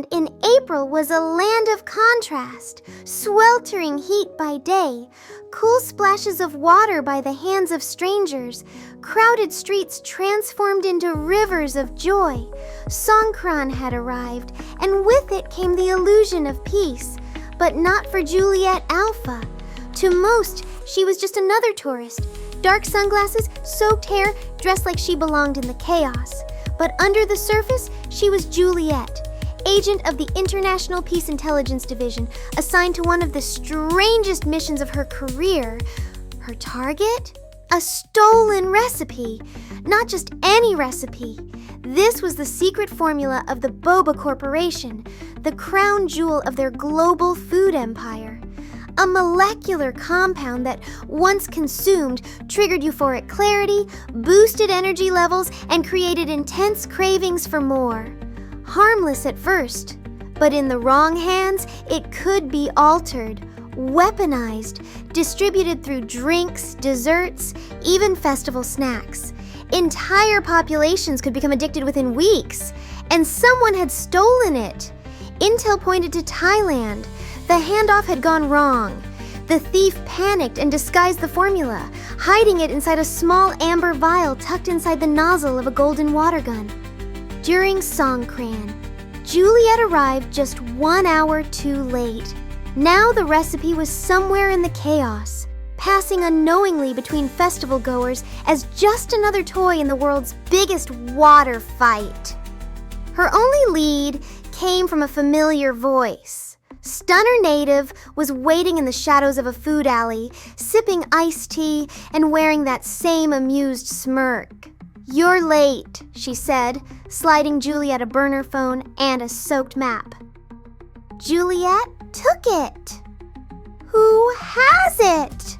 Songkran in April was a land of contrast. Sweltering heat by day, cool splashes of water by the hands of strangers, crowded streets transformed into rivers of joy. Songkran had arrived, and with it came the illusion of peace. But not for JulietAlpha. To most, she was just another tourist. Dark sunglasses, soaked hair, dressed like she belonged in the chaos. But under the surface, she was Juliet, agent of the International Peace Intelligence Division, assigned to one of the strangest missions of her career. Her target? A stolen recipe. Not just any recipe. This was the secret formula of the Boba Corporation, the crown jewel of their global food empire. A molecular compound that, once consumed, triggered euphoric clarity, boosted energy levels, and created intense cravings for more. Harmless at first, but in the wrong hands, it could be altered, weaponized, distributed through drinks, desserts, even festival snacks. Entire populations could become addicted within weeks, and someone had stolen it. Intel pointed to Thailand. The handoff had gone wrong. The thief panicked and disguised the formula, hiding it inside a small amber vial tucked inside the nozzle of a golden water gun. During Songkran, Juliet arrived just 1 hour too late. Now the recipe was somewhere in the chaos, passing unknowingly between festival goers as just another toy in the world's biggest water fight. Her only lead came from a familiar voice. Stunner Native was waiting in the shadows of a food alley, sipping iced tea and wearing that same amused smirk. "You're late," she said, sliding Juliet a burner phone and a soaked map. Juliet took it. Who has it?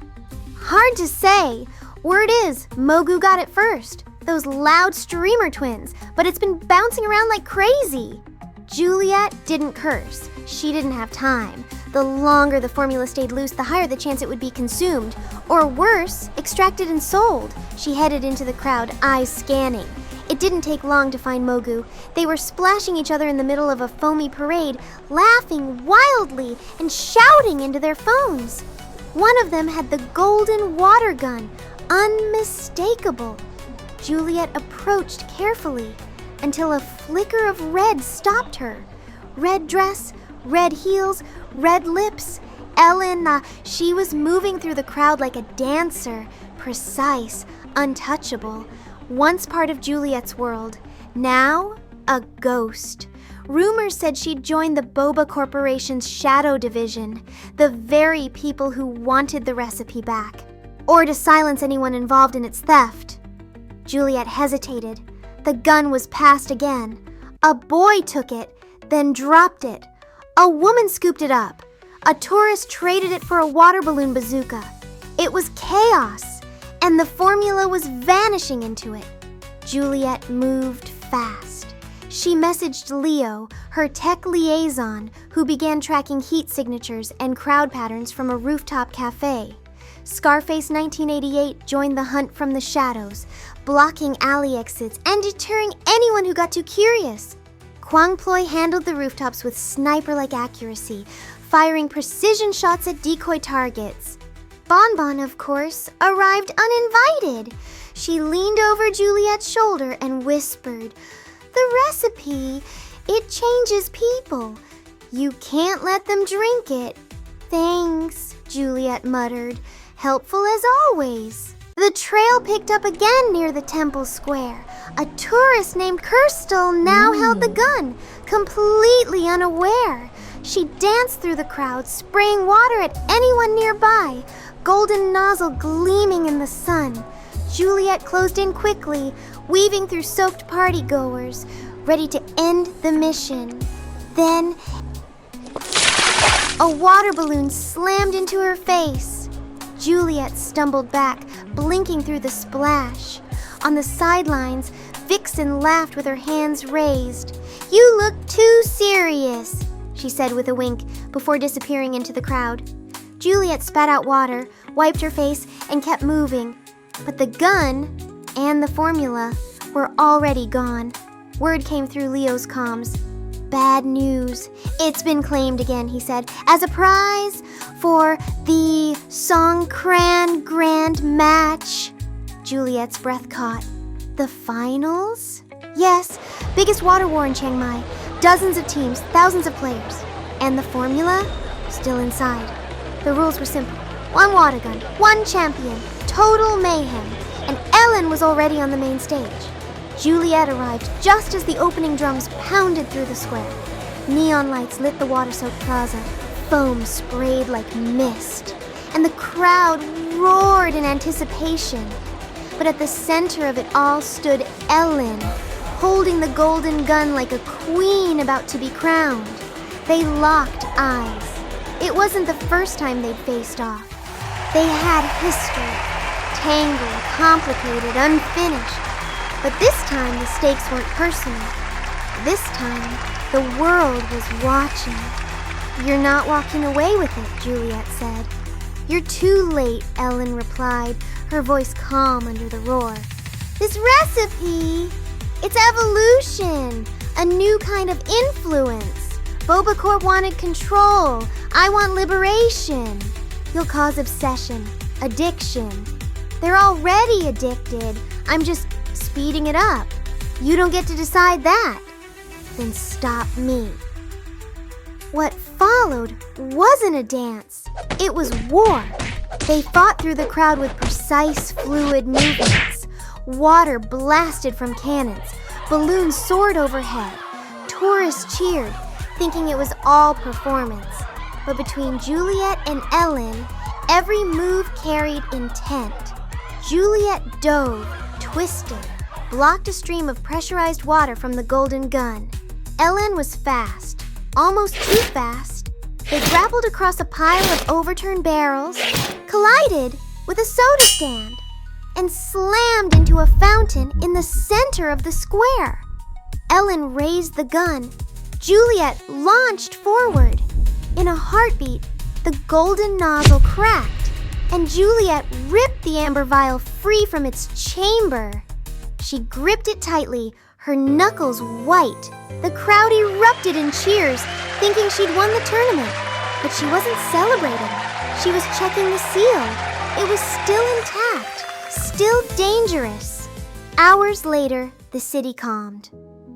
Hard to say. Word is, Mogu got it first. Those loud streamer twins, but it's been bouncing around like crazy. Juliet didn't curse. She didn't have time. The longer the formula stayed loose, the higher the chance it would be consumed. Or worse, extracted and sold. She headed into the crowd, eyes scanning. It didn't take long to find Mogu. They were splashing each other in the middle of a foamy parade, laughing wildly and shouting into their phones. One of them had the golden water gun, unmistakable. Juliet approached carefully until a flicker of red stopped her. Red dress, red heels, red lips. Ellen, she was moving through the crowd like a dancer, precise, untouchable. Once part of Juliet's world, now a ghost. Rumors said she'd joined the Boba Corporation's Shadow Division, the very people who wanted the recipe back, or to silence anyone involved in its theft. Juliet hesitated. The gun was passed again. A boy took it, then dropped it. A woman scooped it up. A tourist traded it for a water balloon bazooka. It was chaos, and the formula was vanishing into it. Juliet moved fast. She messaged Leo, her tech liaison, who began tracking heat signatures and crowd patterns from a rooftop cafe. Scarface 1988 joined the hunt from the shadows, blocking alley exits and deterring anyone who got too curious. Kwang Ploy handled the rooftops with sniper-like accuracy, firing precision shots at decoy targets. Bonbon, of course, arrived uninvited. She leaned over Juliet's shoulder and whispered, "The recipe, it changes people. You can't let them drink it." "Thanks," Juliet muttered, helpful as always. The trail picked up again near the temple square. A tourist named Kirstel now held the gun, completely unaware. She danced through the crowd, spraying water at anyone nearby, golden nozzle gleaming in the sun. Juliet closed in quickly, weaving through soaked partygoers, ready to end the mission. Then, a water balloon slammed into her face. Juliet stumbled back, blinking through the splash. On the sidelines, Vixen laughed with her hands raised. "You look too serious," she said with a wink, before disappearing into the crowd. Juliet spat out water, wiped her face, and kept moving. But the gun and the formula were already gone. Word came through Leo's comms. bad news. It's been claimed again, he said, as a prize for the Songkran Grand Match. Juliet's breath caught. The finals? Yes, biggest water war in Chiang Mai. Dozens of teams, thousands of players. And the formula? Still inside. The rules were simple. 1 water gun, 1 champion, total mayhem. And Ellen was already on the main stage. Juliet arrived just as the opening drums pounded through the square. Neon lights lit the water-soaked plaza. Foam sprayed like mist. And the crowd roared in anticipation. But at the center of it all stood Ellen, holding the golden gun like a queen about to be crowned. They locked eyes. It wasn't the first time they'd faced off. They had history, tangled, complicated, unfinished. But this time the stakes weren't personal. This time the world was watching. You're not walking away with it, Juliet said. You're too late, Ellen replied, her voice calm under the roar. This recipe, it's evolution, a new kind of influence. Boba Corp wanted control. I want liberation. You'll cause obsession, addiction. They're already addicted. I'm just speeding it up. You don't get to decide that. Then stop me. What followed wasn't a dance. It was war. They fought through the crowd with precise, fluid movements. Water blasted from cannons. Balloons soared overhead. Tourists cheered, thinking it was all performance. But between Juliet and Ellen, every move carried intent. Juliet dove, twisted, blocked a stream of pressurized water from the golden gun. Ellen was fast, almost too fast. They grappled across a pile of overturned barrels, collided with a soda stand, and slammed into a fountain in the center of the square. Ellen raised the gun. Juliet launched forward. In a heartbeat, the golden nozzle cracked, and Juliet ripped the amber vial free from its chamber. She gripped it tightly, her knuckles white. The crowd erupted in cheers, thinking she'd won the tournament. But she wasn't celebrating. She was checking the seal. It was still intact, still dangerous. Hours later, the city calmed.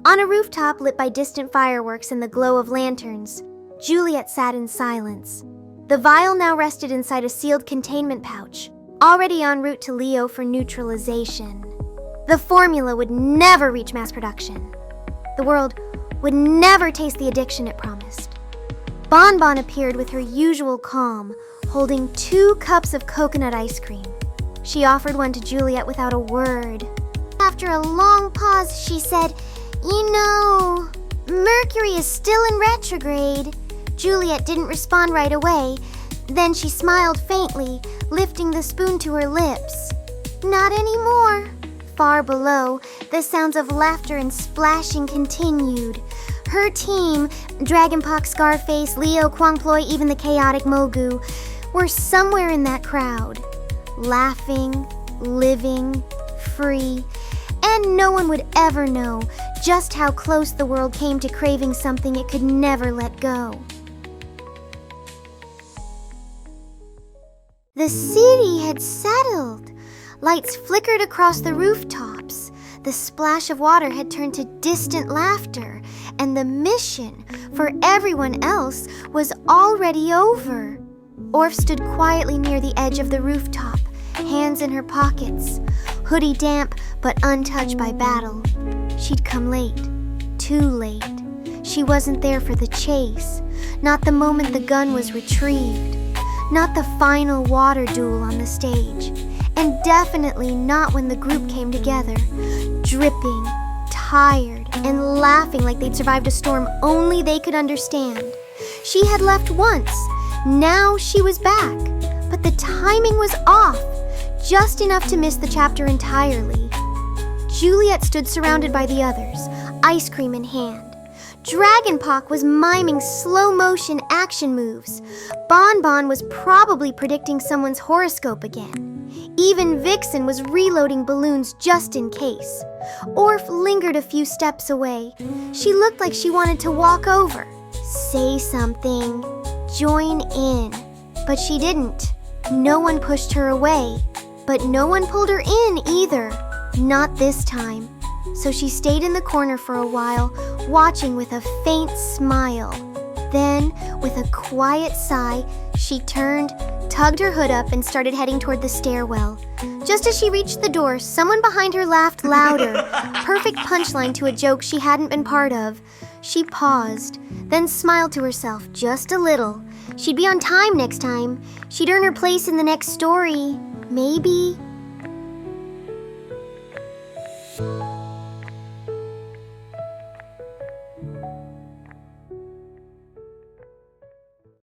On a rooftop lit by distant fireworks and the glow of lanterns, Juliet sat in silence. The vial now rested inside a sealed containment pouch, already en route to Leo for neutralization. The formula would never reach mass production. The world would never taste the addiction it promised. Bon Bon appeared with her usual calm, holding 2 cups of coconut ice cream. She offered one to Juliet without a word. After a long pause, she said, "You know, Mercury is still in retrograde." Juliet didn't respond right away. Then she smiled faintly, lifting the spoon to her lips. "Not anymore." Far below, the sounds of laughter and splashing continued. Her team, Dragonpox, Scarface, Leo, Kwangploy, even the chaotic Mogu, were somewhere in that crowd. Laughing, living, free, and no one would ever know just how close the world came to craving something it could never let go. The city had settled. Lights flickered across the rooftops. The splash of water had turned to distant laughter, and the mission for everyone else was already over. Orf stood quietly near the edge of the rooftop, hands in her pockets, hoodie damp but untouched by battle. She'd come late, too late. She wasn't there for the chase, not the moment the gun was retrieved, not the final water duel on the stage, and definitely not when the group came together, dripping, tired, and laughing like they'd survived a storm only they could understand. She had left once. Now she was back. But the timing was off, just enough to miss the chapter entirely. Juliet stood surrounded by the others, ice cream in hand. Dragonpox was miming slow-motion action moves. Bon Bon was probably predicting someone's horoscope again. Even Vixen was reloading balloons just in case. Orf lingered a few steps away. She looked like she wanted to walk over, say something, join in. But she didn't. No one pushed her away. But no one pulled her in either. Not this time. So she stayed in the corner for a while, watching with a faint smile. Then, with a quiet sigh, she turned, tugged her hood up, and started heading toward the stairwell. Just as she reached the door, someone behind her laughed louder. Perfect punchline to a joke she hadn't been part of. She paused, then smiled to herself just a little. She'd be on time next time. She'd earn her place in the next story. Maybe.